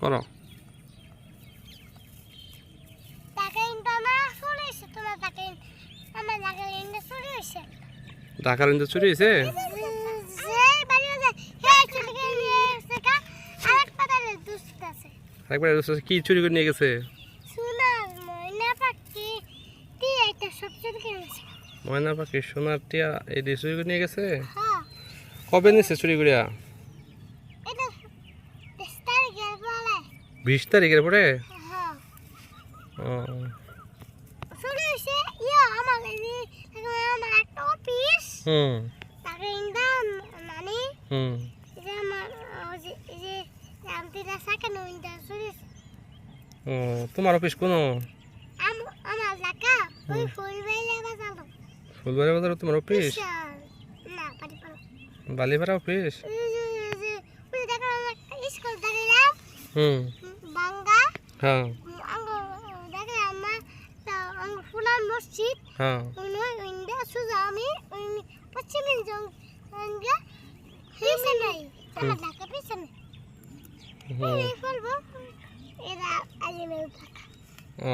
করো। ঢাকার ইন্দু চুরি হয়েছে? একবার কি চুরি করে নিয়ে গেছে? ময়না পাখি সোনার টিয়া এই দিয়ে চুরি করে নিয়ে গেছে? কবে নিচ্ছে চুরি করিয়া? 20 তারিখের পরে? তোমার অফিস কোন? ফুলবাড়ি বাজার তোমার অফিস? বালিপাড়া অফিস? হ্যাঁ মসজিদ হ্যাঁ এরা আজ ও